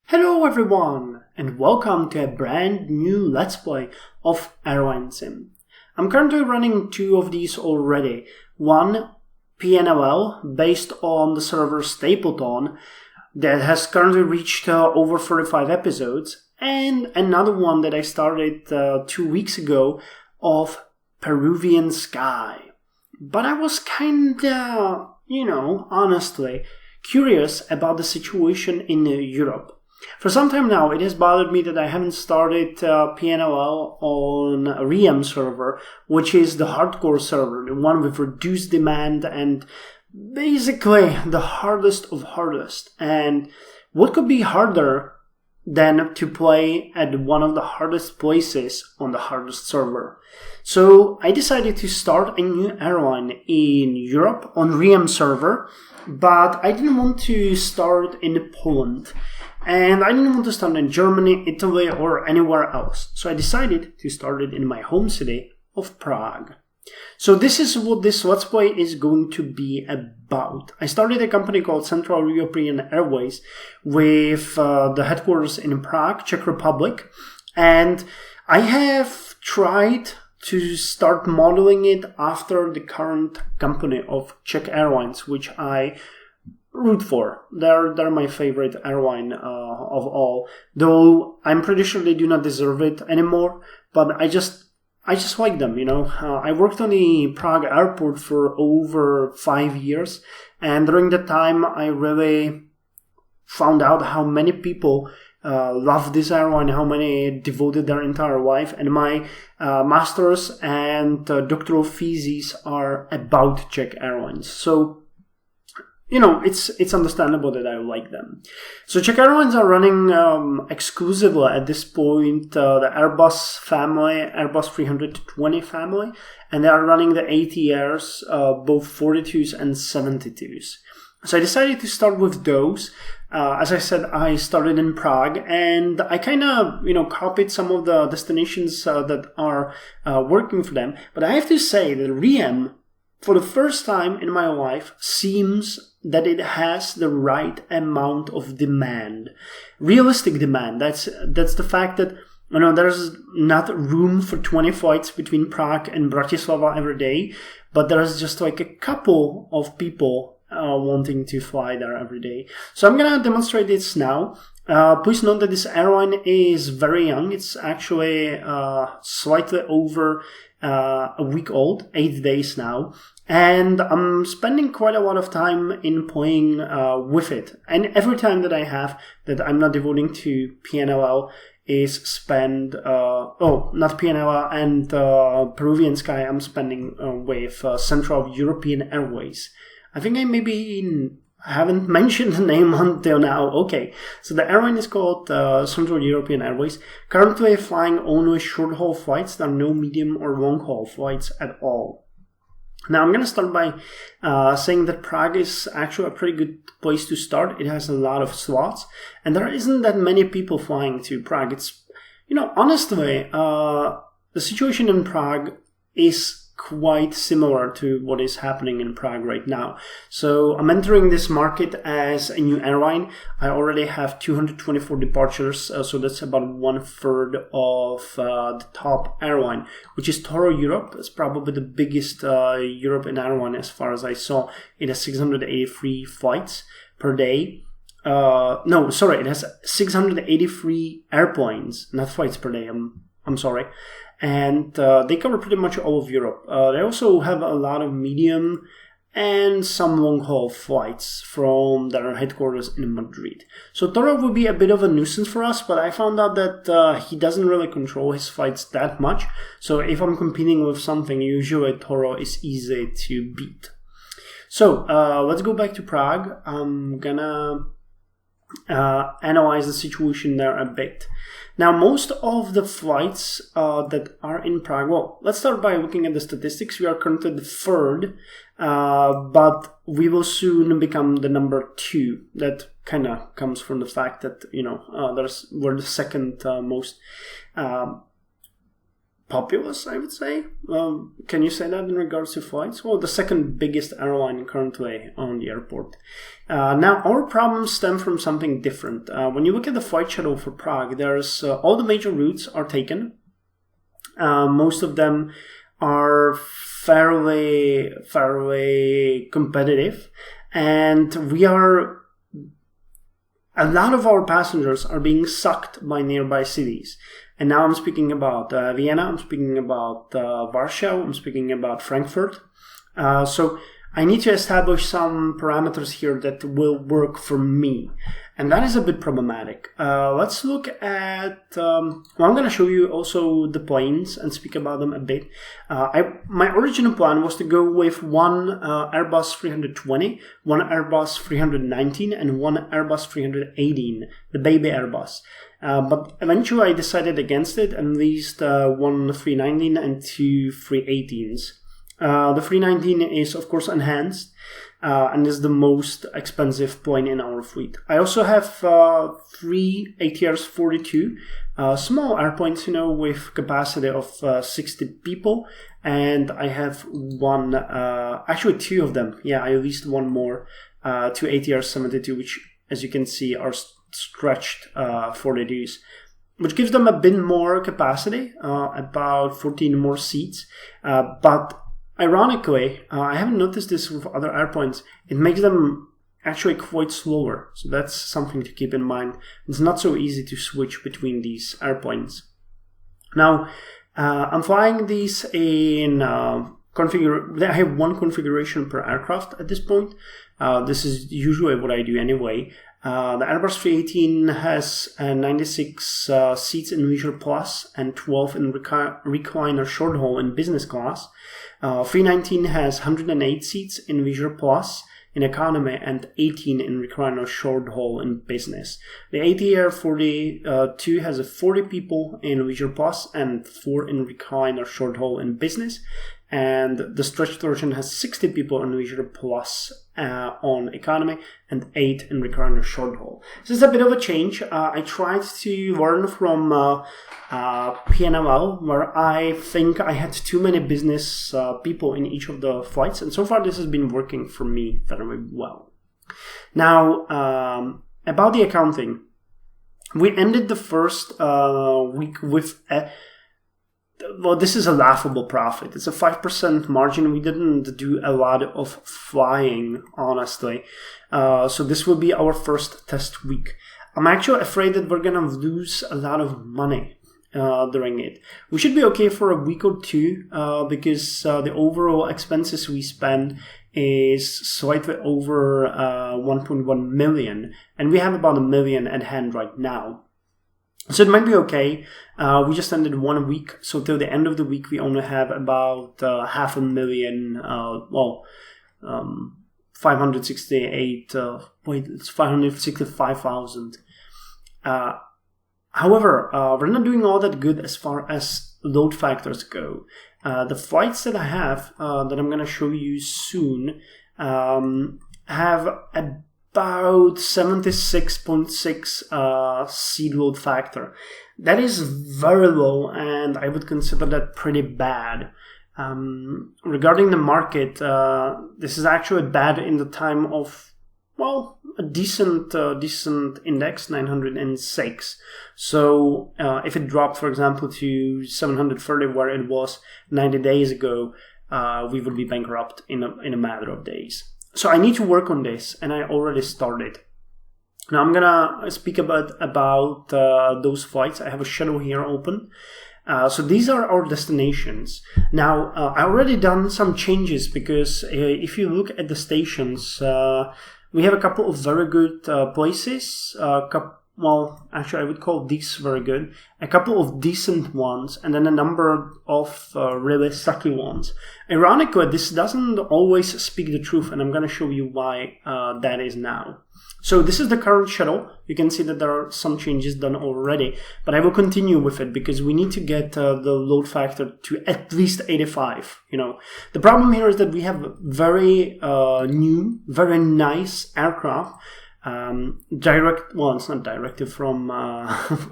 Hello everyone, and welcome to a brand new Let's Play of Airlinesim. I'm currently running two of these already. One, PNLL, based on the server Stapleton, that has currently reached over 45 episodes, and another one that I started 2 weeks ago of Peruvian Sky. But I was kinda, honestly, curious about the situation in Europe. For some time now, it has bothered me that I haven't started PNLL on a Riem server, which is the hardcore server, the one with reduced demand and basically the hardest of hardest. And what could be harder than to play at one of the hardest places on the hardest server? So I decided to start a new airline in Europe on Riem server, but I didn't want to start in Poland. And I didn't want to start in Germany, Italy, or anywhere else. So I decided to start it in my home city of Prague. So this is what this Let's Play is going to be about. I started a company called Central European Airways with the headquarters in Prague, Czech Republic. And I have tried to start modeling it after the current company of Czech Airlines, which I root for. They're my favorite airline of all. Though I'm pretty sure they do not deserve it anymore. But I just like them, I worked on the Prague airport for over 5 years, and during that time I really found out how many people love this airline, how many devoted their entire life, and my master's and doctoral theses are about Czech Airlines. So it's understandable that I like them. So Czech Airlines are running exclusively at this point the Airbus family, Airbus 320 family, and they are running the ATRs, both 42s and 72s. So I decided to start with those. As I said, I started in Prague, and I kind of, copied some of the destinations that are working for them. But I have to say that Riem, for the first time in my life, seems that it has the right amount of demand. Realistic demand. That's the fact that, there's not room for 20 flights between Prague and Bratislava every day, but there's just like a couple of people wanting to fly there every day. So I'm going to demonstrate this now. Please note that this airline is very young. It's actually slightly over a week old, 8 days now. And I'm spending quite a lot of time in playing with it. And every time that I have that I'm not devoting to PNLL is spend, not PNLL and Peruvian Sky, I'm spending with Central European Airways. I think I maybe haven't mentioned the name until now. Okay, so the airline is called Central European Airways. Currently flying only short-haul flights. There are no medium or long-haul flights at all. Now I'm going to start by saying that Prague is actually a pretty good place to start. It has a lot of slots, and there isn't that many people flying to Prague. It's, honestly, the situation in Prague is quite similar to what is happening in Prague right now. So I'm entering this market as a new airline. I already have 224 departures, so that's about 1/3 of the top airline, which is Toro Europe. It's probably the biggest European airline as far as I saw. It has 683 flights per day. It has 683 airplanes, not flights per day. I'm sorry. And they cover pretty much all of Europe. They also have a lot of medium and some long-haul flights from their headquarters in Madrid. So Toro would be a bit of a nuisance for us, but I found out that he doesn't really control his flights that much. So if I'm competing with something, usually Toro is easy to beat. So let's go back to Prague. I'm gonna analyze the situation there a bit. Now, most of the flights that are in Prague, well, let's start by looking at the statistics. We are currently the third, but we will soon become the number 2. That kind of comes from the fact that, we're the second most populous, I would say. Can you say that in regards to flights? Well, the second biggest airline currently on the airport. Now, our problems stem from something different. When you look at the flight schedule for Prague, there's all the major routes are taken. Most of them are fairly competitive, and a lot of our passengers are being sucked by nearby cities. And now I'm speaking about Vienna, I'm speaking about Warsaw, I'm speaking about Frankfurt. So I need to establish some parameters here that will work for me. And that is a bit problematic. Let's look at, I'm going to show you also the planes and speak about them a bit. My original plan was to go with one Airbus 320, one Airbus 319, and one Airbus 318, the baby Airbus. But eventually I decided against it and released one 319 and two 318s. The 319 is of course enhanced and is the most expensive plane in our fleet. I also have three ATRs 42, small airplanes, with capacity of 60 people, and I have one, actually two of them. Yeah, I released one more, two ATRs 72, which as you can see are stretched 42s, which gives them a bit more capacity, about 14 more seats, but ironically, I haven't noticed this with other airplanes, it makes them actually quite slower. So that's something to keep in mind. It's not so easy to switch between these airplanes. Now, I'm flying these in I have one configuration per aircraft at this point. This is usually what I do anyway. The Airbus 318 has 96 seats in Leisure Plus and 12 in recliner short haul in business class. 319 has 108 seats in Leisure Plus in economy and 18 in recliner short haul in business. The ATR 42 has 40 people in Leisure Plus and 4 in recliner short haul in business. And the stretched version has 60 people in Leisure Plus on economy and 8 in recliner short haul. This is a bit of a change. I tried to learn from PNML, where I think I had too many business people in each of the flights, and so far this has been working for me very well. Now, about the accounting. We ended the first week with this is a laughable profit. It's a 5% margin. We didn't do a lot of flying, honestly. So this will be our first test week. I'm actually afraid that we're going to lose a lot of money during it. We should be okay for a week or two because the overall expenses we spend is slightly over 1.1 million. And we have about $1 million at hand right now. So it might be okay. We just ended 1 week, so till the end of the week we only have about $500,000. 565,000. However, we're not doing all that good as far as load factors go. The flights that I have, that I'm going to show you soon, have about 76.6 seat load factor. That is very low, and I would consider that pretty bad. Regarding the market, this is actually bad in the time of, a decent index, 906. So if it dropped, for example, to 730, where it was 90 days ago, we would be bankrupt in a matter of days. So I need to work on this, and I already started. Now I'm gonna speak about those flights. I have a schedule here open. So these are our destinations. Now I already done some changes because if you look at the stations, we have a couple of very good places. Actually I would call these very good. A couple of decent ones, and then a number of really sucky ones. Ironically, this doesn't always speak the truth, and I'm going to show you why that is now. So this is the current schedule. You can see that there are some changes done already, but I will continue with it because we need to get the load factor to at least 85. The problem here is that we have very new, very nice aircraft, well, it's not directive from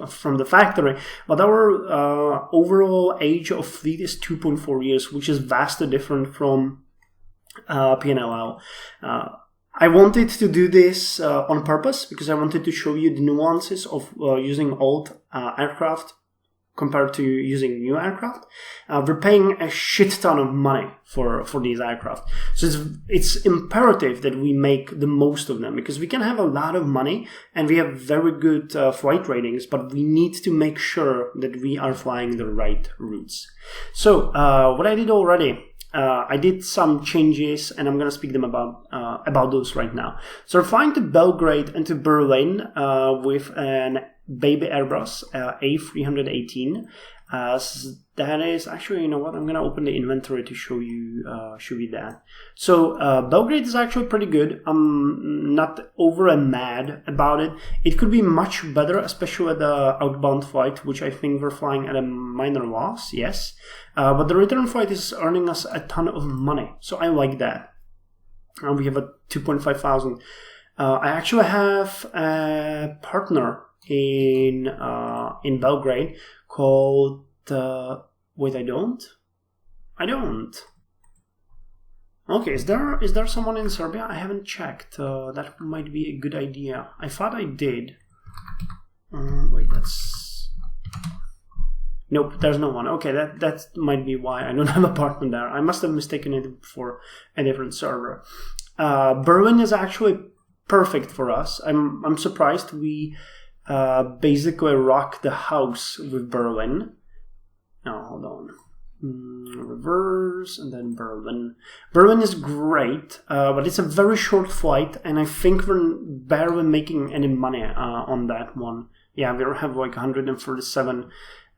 from the factory, but our overall age of fleet is 2.4 years, which is vastly different from PNLL. I wanted to do this on purpose because I wanted to show you the nuances of using old aircraft compared to using new aircraft. We're paying a shit ton of money for these aircraft. So it's imperative that we make the most of them, because we can have a lot of money and we have very good flight ratings, but we need to make sure that we are flying the right routes. So what I did already, I did some changes and I'm going to speak them about those right now. So we're flying to Belgrade and to Berlin with an baby Airbus A318. That is actually, you know what? I'm gonna open the inventory to show you that. So Belgrade is actually pretty good. I'm not over and mad about it. It could be much better, especially at the outbound flight, which I think we're flying at a minor loss. Yes, but the return flight is earning us a ton of money, so I like that. We have a 2.5 thousand. I actually have a partner in Belgrade called wait, I don't. Okay, is there someone in Serbia? I haven't checked. That might be a good idea. I thought I did. Wait, that's nope. There's no one. Okay, that might be why I don't have a partner there. I must have mistaken it for a different server. Berlin is actually perfect for us. I'm surprised we basically rock the house with Berlin. No, hold on. Reverse and then Berlin. Berlin is great, but it's a very short flight, and I think we're barely making any money on that one. Yeah, we have like 137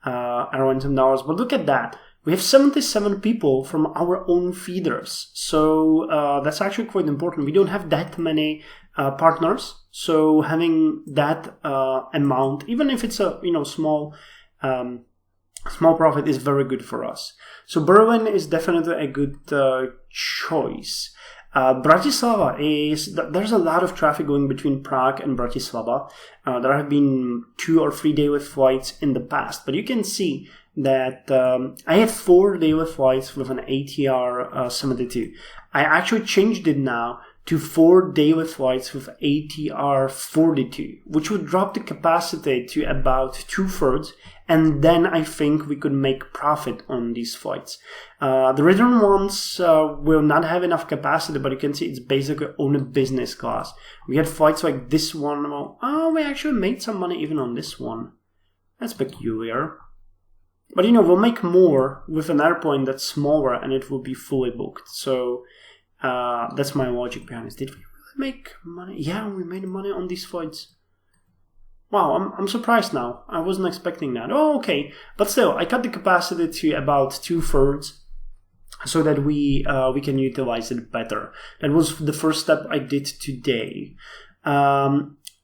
Airlinesim dollars, but look at that. We have 77 people from our own feeders, so that's actually quite important. We don't have that many partners, so having that amount, even if it's a small profit, is very good for us. So Berlin is definitely a good choice. Bratislava there's a lot of traffic going between Prague and Bratislava. There have been 2 or 3 daily flights in the past, but you can see that I had 4 daily flights with an ATR 72. I actually changed it now to 4 daily flights with ATR 42, which would drop the capacity to about 2/3, and then I think we could make profit on these flights. The return ones will not have enough capacity, but you can see it's basically on a business class. We had flights like this one. We actually made some money even on this one. That's peculiar. But we'll make more with an airplane that's smaller and it will be fully booked. So that's my logic behind it. Did we really make money? Yeah, we made money on these flights. Wow, I'm surprised now. I wasn't expecting that. Oh, okay. But still, I cut the capacity to about 2/3 so that we can utilize it better. That was the first step I did today.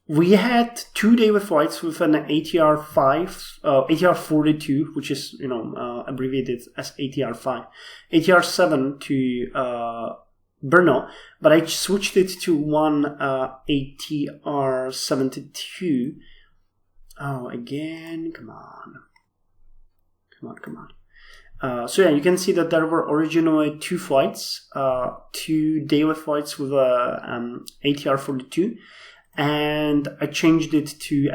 We had 2 daily flights with an ATR 42, which is abbreviated as ATR 5, ATR 7 to Brno, but I switched it to one ATR 72. Oh, again, come on. So yeah, you can see that there were originally 2 flights, 2 daily flights with a ATR 42. And I changed it to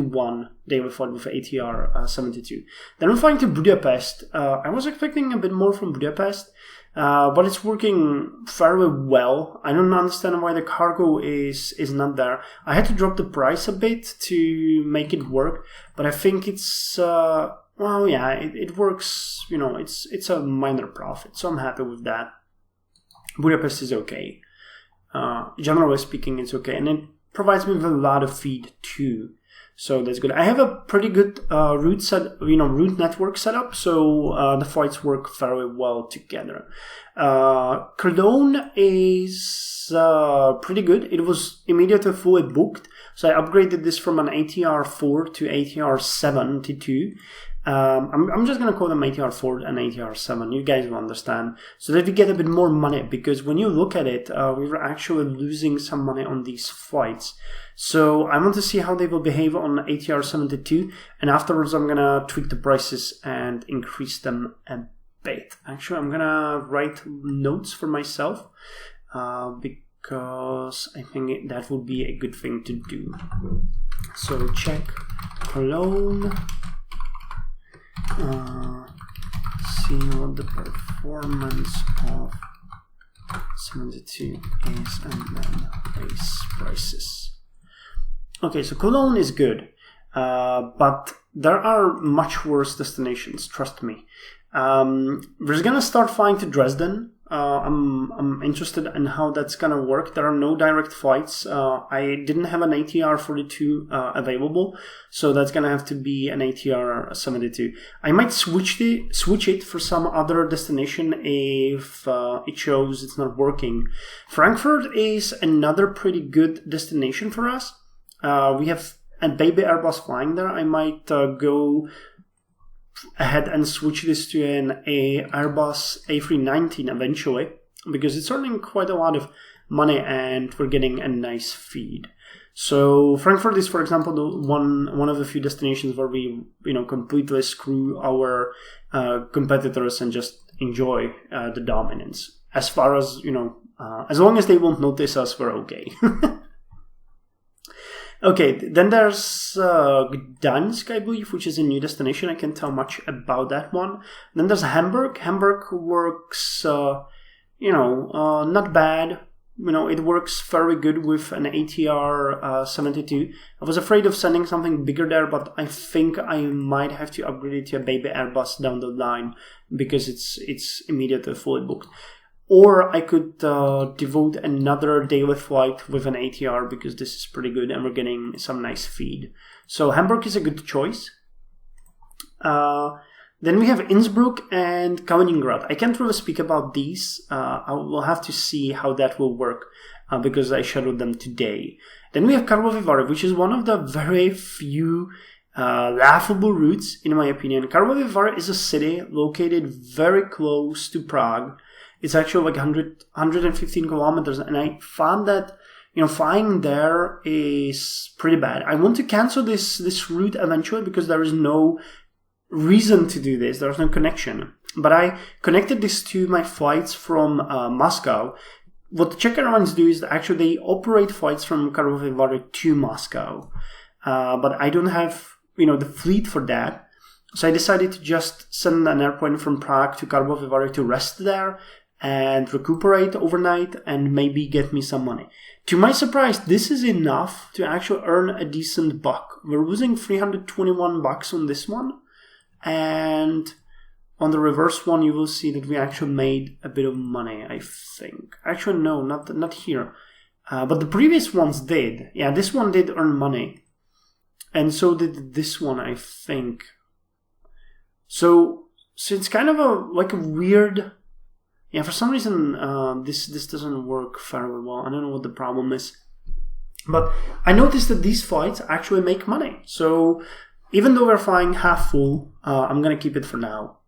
one daily flight with ATR 72. Then I'm flying to Budapest. I was expecting a bit more from Budapest, but it's working fairly well. I don't understand why the cargo is not there. I had to drop the price a bit to make it work, but I think it's it works. It's a minor profit, so I'm happy with that. Budapest is okay. Generally speaking, it's okay, and it provides me with a lot of feed too, so that's good. I have a pretty good route network set up, so the flights work very well together. Cologne is pretty good. It was immediately fully booked, so I upgraded this from an ATR 4 to ATR 72. I'm just going to call them ATR 4 and ATR 7. You guys will understand. So that we get a bit more money, because when you look at it, we were actually losing some money on these flights. So I want to see how they will behave on ATR 72, and afterwards I'm going to tweak the prices and increase them a bit. Actually, I'm going to write notes for myself because I think that would be a good thing to do. So check Cologne. See what the performance of 72 is, and then base prices. Okay, so Cologne is good, but there are much worse destinations, trust me. We're gonna start flying to Dresden. I'm interested in how that's gonna work. There are no direct flights. I didn't have an ATR 42 available, so that's gonna have to be an ATR 72. I might switch it for some other destination if it shows it's not working. Frankfurt is another pretty good destination for us. We have a baby Airbus flying there. I might go ahead and switch this to an Airbus A319 eventually, because it's earning quite a lot of money and we're getting a nice feed. So Frankfurt is, for example, the one of the few destinations where we completely screw our competitors and just enjoy the dominance. As far as as long as they won't notice us, we're okay. Okay, then there's Gdansk, I believe, which is a new destination. I can't tell much about that one. Then there's Hamburg. Hamburg works, not bad. It works very good with an ATR 72. I was afraid of sending something bigger there, but I think I might have to upgrade it to a baby Airbus down the line, because it's immediately fully booked. Or I could devote another daily flight with an ATR, because this is pretty good and we're getting some nice feed. So Hamburg is a good choice. Then we have Innsbruck and Kaliningrad. I can't really speak about these. I will have to see how that will work because I shadowed them today. Then we have Karlovy Vary, which is one of the very few laughable routes, in my opinion. Karlovy Vary is a city located very close to Prague. It's actually like 115 kilometers, and I found that flying there is pretty bad. I want to cancel this route eventually, because there is no reason to do this. There's no connection. But I connected this to my flights from Moscow. What the Czech Airlines do is actually they operate flights from Karlovy Vary to Moscow, but I don't have the fleet for that. So I decided to just send an airplane from Prague to Karlovy Vary to rest there and recuperate overnight and maybe get me some money. To my surprise, this is enough to actually earn a decent buck. We're losing 321 bucks on this one, and on the reverse one you will see that we actually made a bit of money, I think. Actually no, not here. But the previous ones did. Yeah, this one did earn money. And so did this one, I think. So it's kind of a weird... Yeah, for some reason, this doesn't work very well. I don't know what the problem is. But I noticed that these flights actually make money. So even though we're flying half full, I'm going to keep it for now.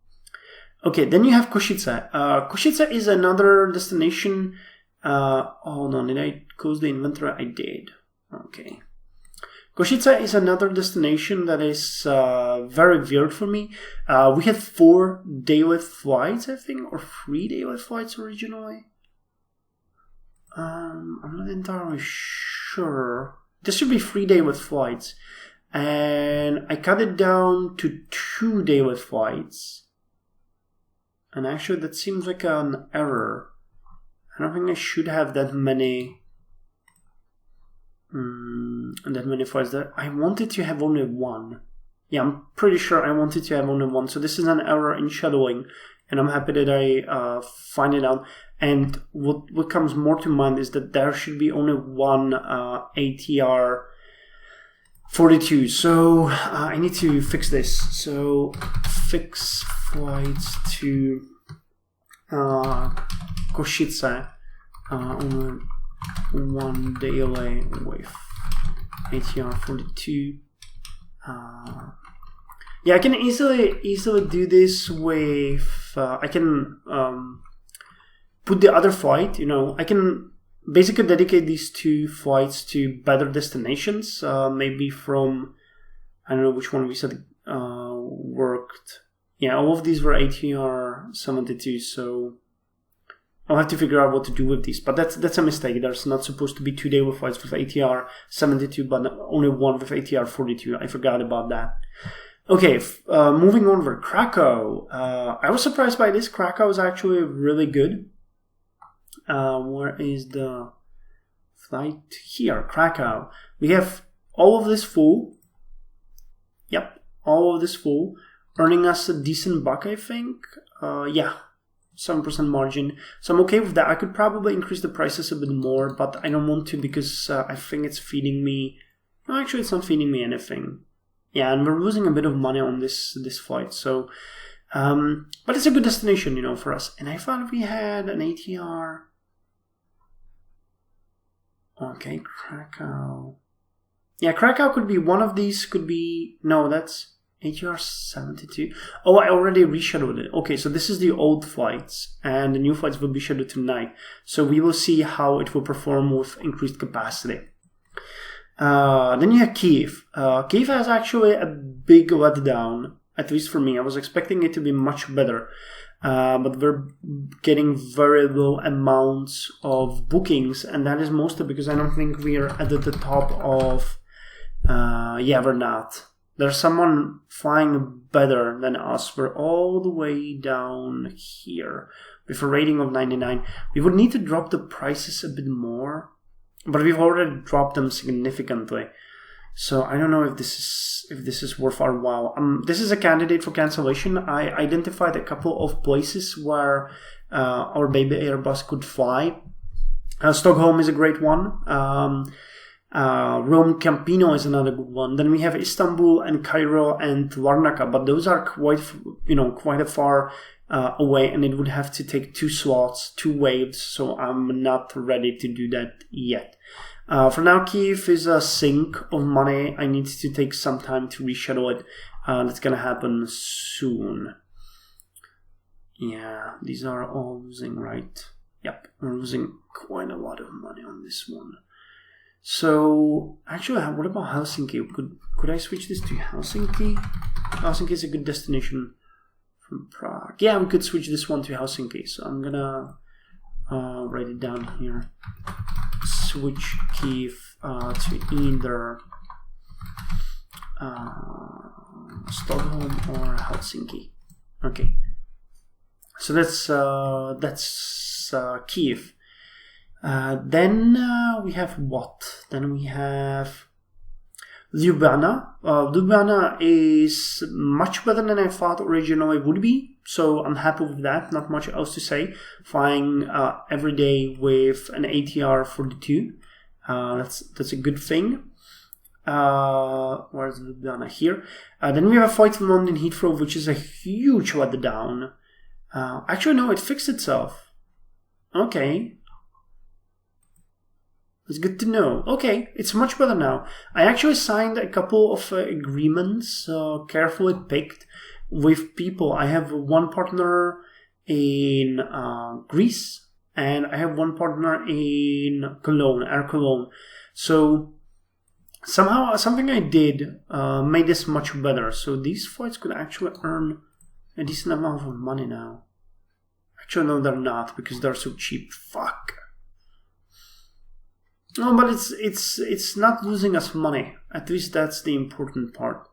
Okay, then you have Košice. Košice is another destination. Hold on, did I close the inventory? I did. Okay. Košice is another destination that is very weird for me. We had 4 daily flights, I think, or 3 daily flights originally. I'm not entirely sure. This should be 3 daily flights. And I cut it down to 2 daily flights. And actually that seems like an error. I don't think I should have that many... that many flights there. I wanted to have only 1. Yeah, I'm pretty sure I wanted to have only 1. So this is an error in shadowing, and I'm happy that I find it out. And what comes more to mind is that there should be only 1 ATR 42. So I need to fix this. So fix flights to Košice only 1 daily with ATR 42. Yeah, I can easily do this with, I can put the other flight, I can basically dedicate these 2 flights to better destinations, maybe from, I don't know which one we said worked. Yeah, all of these were ATR 72, so I'll have to figure out what to do with these. But that's a mistake. There's not supposed to be 2 daily flights with ATR 72, but only one with ATR 42. I forgot about that. Okay, moving on for Krakow. I was surprised by this. Krakow is actually really good. Where is the flight? Here, Krakow. We have all of this full. Yep, all of this full. Earning us a decent buck, I think. Yeah, 7% margin. So I'm okay with that. I could probably increase the prices a bit more, but I don't want to because I think it's feeding me. No, actually, it's not feeding me anything. Yeah, and we're losing a bit of money on this flight. So, but it's a good destination, for us. And I thought we had an ATR. Okay, Krakow. Yeah, Krakow could be one of these. Could be no, that's ATR 72. Oh, I already rescheduled it. Okay, so this is the old flights, and the new flights will be scheduled tonight. So we will see how it will perform with increased capacity. Then you have Kiev. Kiev has actually a big letdown, at least for me. I was expecting it to be much better, but we're getting very low amounts of bookings, and that is mostly because I don't think we are at the top of... yeah, we're not. There's someone flying better than us. We're all the way down here with a rating of 99. We would need to drop the prices a bit more, but we've already dropped them significantly. So I don't know if this is worth our while. This is a candidate for cancellation. I identified a couple of places where our baby Airbus could fly. Stockholm is a great one. Rome Campino is another good one. Then we have Istanbul and Cairo and Larnaca, but those are quite a far away, and it would have to take 2 slots, 2 waves. So I'm not ready to do that yet. For now, Kiev is a sink of money. I need to take some time to reschedule it. That's gonna happen soon. Yeah, these are all losing, right? Yep, we're losing quite a lot of money on this one. So, actually, what about Helsinki? Could I switch this to Helsinki? Helsinki is a good destination from Prague. Yeah, we could switch this one to Helsinki. So I'm gonna write it down here. Switch Kiev to either Stockholm or Helsinki. Okay. So that's Kiev. Then we have what? Then we have Ljubljana. Ljubljana is much better than I thought originally would be, so I'm happy with that. Not much else to say. Flying every day with an ATR 42. That's a good thing. Where's Ljubljana? Here. Then we have a flight from London Heathrow, which is a huge letdown. Actually, no, it fixed itself. Okay. It's good to know. Okay, it's much better now. I actually signed a couple of agreements, carefully picked, with people. I have one partner in Greece, and I have one partner in Cologne, Air Cologne. So somehow, something I did made this much better. So these flights could actually earn a decent amount of money now. Actually, no, they're not, because they're so cheap. Fuck. No, but it's not losing us money. At least that's the important part.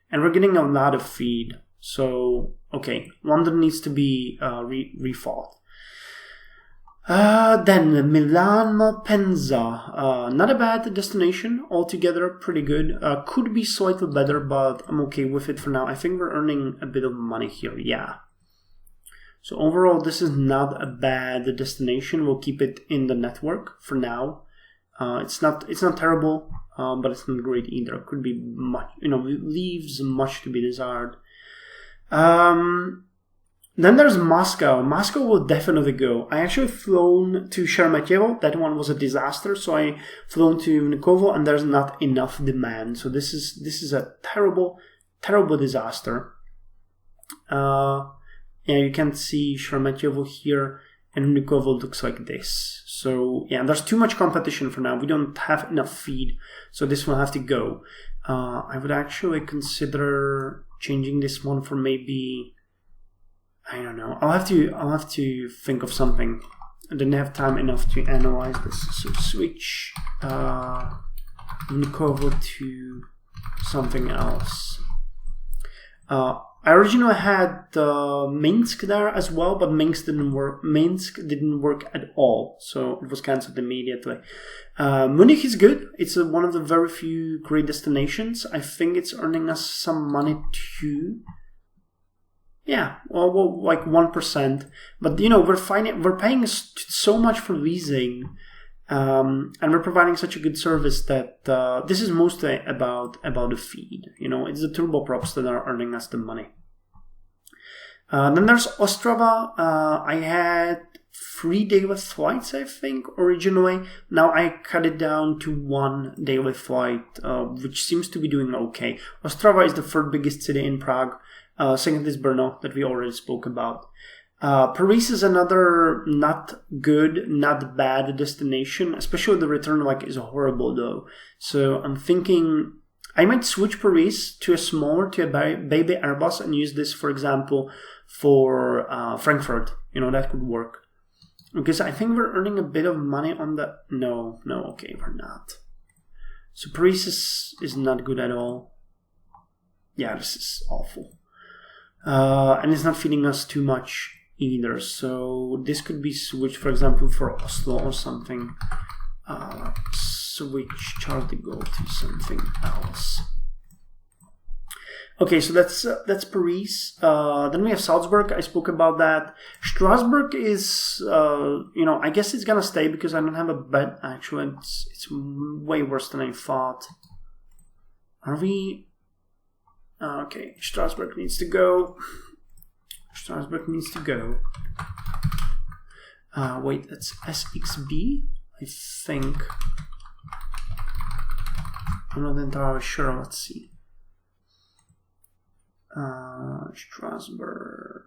And we're getting a lot of feed. So, okay, London needs to be refought. Then Milan Malpensa. Not a bad destination altogether, pretty good. Could be slightly better, but I'm okay with it for now. I think we're earning a bit of money here, yeah. So overall, this is not a bad destination. We'll keep it in the network for now. It's not terrible, but it's not great either. It could be much, leaves much to be desired. Then there's Moscow. Moscow will definitely go. I actually flown to Sheremetyevo. That one was a disaster, so I flown to Vnukovo, and there's not enough demand. So this is a terrible terrible disaster. Yeah, you can see Sheremetyevo here, and Vnukovo looks like this. So yeah, there's too much competition for now. We don't have enough feed, so this will have to go. I would actually consider changing this one for maybe, I don't know. I'll have to think of something. I didn't have time enough to analyze this. So switch Vnukovo to something else. I originally had Minsk there as well, but Minsk didn't work at all, so it was cancelled immediately. Munich is good. It's one of the very few great destinations. I think it's earning us some money too. Yeah, well, like 1%. But we're paying so much for leasing, and we're providing such a good service that this is mostly about the feed. It's the turboprops that are earning us the money. Then there's Ostrava. I had 3 daily flights, I think, originally. Now I cut it down to 1 daily flight, which seems to be doing okay. Ostrava is the 3rd biggest city in Prague. Second is Brno, that we already spoke about. Paris is another not good, not bad destination, especially the return leg is horrible though. So I'm thinking I might switch Paris to a baby Airbus and use this, for example, for Frankfurt. That could work. Because I think we're earning a bit of money on the... No, okay, we're not. So Paris is not good at all. Yeah, this is awful. And it's not feeding us too much either. So this could be switched, for example, for Oslo or something. Switch Charles de Gaulle to something else. Okay, so that's Paris. Then we have Salzburg. I spoke about that. Strasbourg is, I guess it's gonna stay because I don't have a bet. Actually, it's way worse than I thought. Are we? Okay, Strasbourg needs to go. Wait, that's SXB, I think. I'm not entirely sure. Let's see. Strasbourg.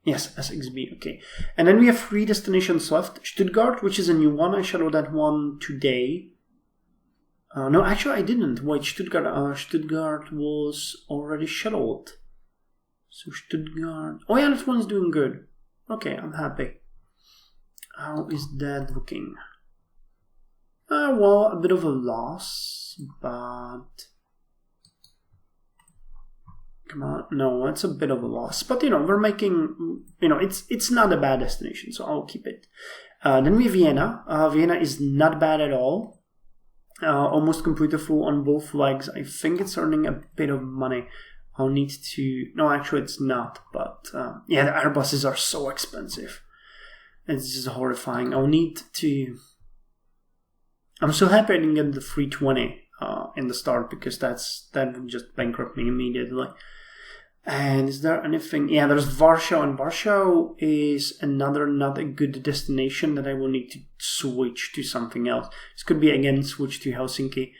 Yes, SXB. Okay. And then we have 3 destinations left. Stuttgart, which is a new one. I shadowed that one today. No, actually I didn't. Wait, Stuttgart was already shadowed. So Stuttgart... Oh yeah, this one's doing good. Okay, I'm happy. How is that looking? Well, a bit of a loss, but... Come on, no, it's a bit of a loss. But, we're making... it's not a bad destination, so I'll keep it. Then we have Vienna. Vienna is not bad at all. Almost completely full on both legs. I think it's earning a bit of money. I'll need to... No, actually it's not. But yeah, the Airbuses are so expensive. It's just horrifying. I'll need to... I'm so happy I didn't get the 320 in the start, because that would just bankrupt me immediately. And is there anything? Yeah, there's Warsaw, and Warsaw is another not a good destination that I will need to switch to something else. This could be again switch to Helsinki.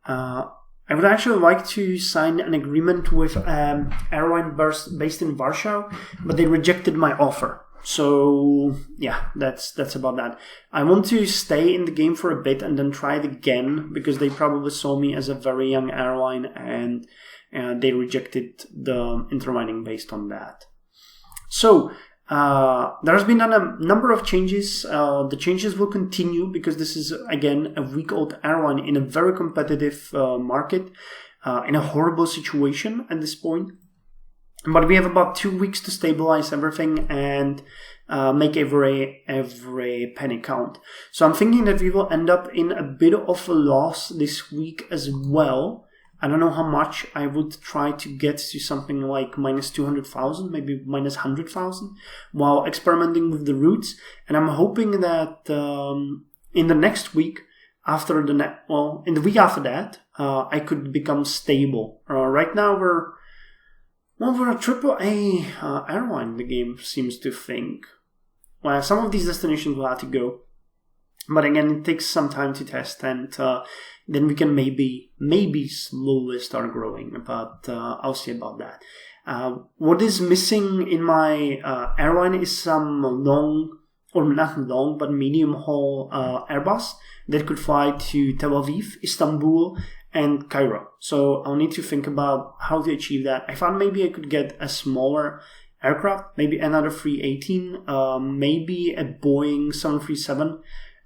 I would actually like to sign an agreement with airline based in Warsaw, but they rejected my offer. So yeah, that's about that. I want to stay in the game for a bit and then try it again, because they probably saw me as a very young airline, and they rejected the interlining based on that. So there's been a number of changes. The changes will continue because this is again a week-old airline in a very competitive market, in a horrible situation at this point. But we have about 2 weeks to stabilize everything and make every penny count. So I'm thinking that we will end up in a bit of a loss this week as well. I don't know how much. I would try to get to something like minus 200,000, maybe minus 100,000, while experimenting with the routes. And I'm hoping that in the next week, in the week after that, I could become stable. Right now we're a AAA airline, the game seems to think. Well, some of these destinations will have to go. But again, it takes some time to test, and then we can maybe slowly start growing. But I'll see about that. What is missing in my airline is some long, or not long, but medium haul Airbus that could fly to Tel Aviv, Istanbul, and Cairo. So I'll need to think about how to achieve that. I thought maybe I could get a smaller aircraft, maybe another 318, maybe a Boeing 737,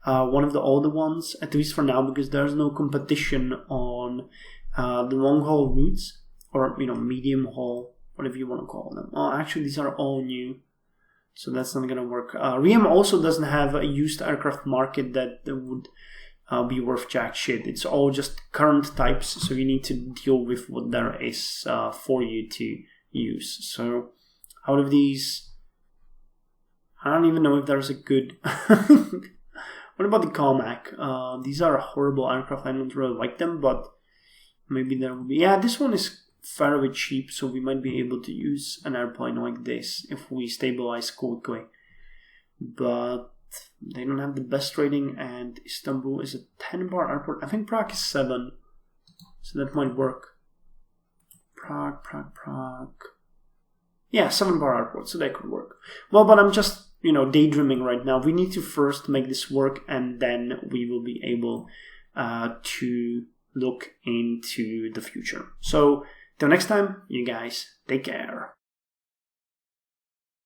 one of the older ones, at least for now, because there's no competition on the long haul routes, or medium haul, whatever you want to call them. Oh, actually, these are all new, so that's not going to work. Riem also doesn't have a used aircraft market that would be worth jack shit. It's all just current types, so you need to deal with what there is for you to use. So out of these, I don't even know if there's a good... What about the Comac? These are horrible aircraft. I don't really like them, but maybe there will be... Yeah, this one is fairly cheap, so we might be able to use an airplane like this if we stabilize quickly. But they don't have the best rating, and Istanbul is a 10-bar airport. I think Prague is 7, so that might work. Prague. Yeah, 7-bar airport, so that could work. Well, but I'm just, daydreaming right now. We need to first make this work, and then we will be able to look into the future. So, till next time, you guys, take care.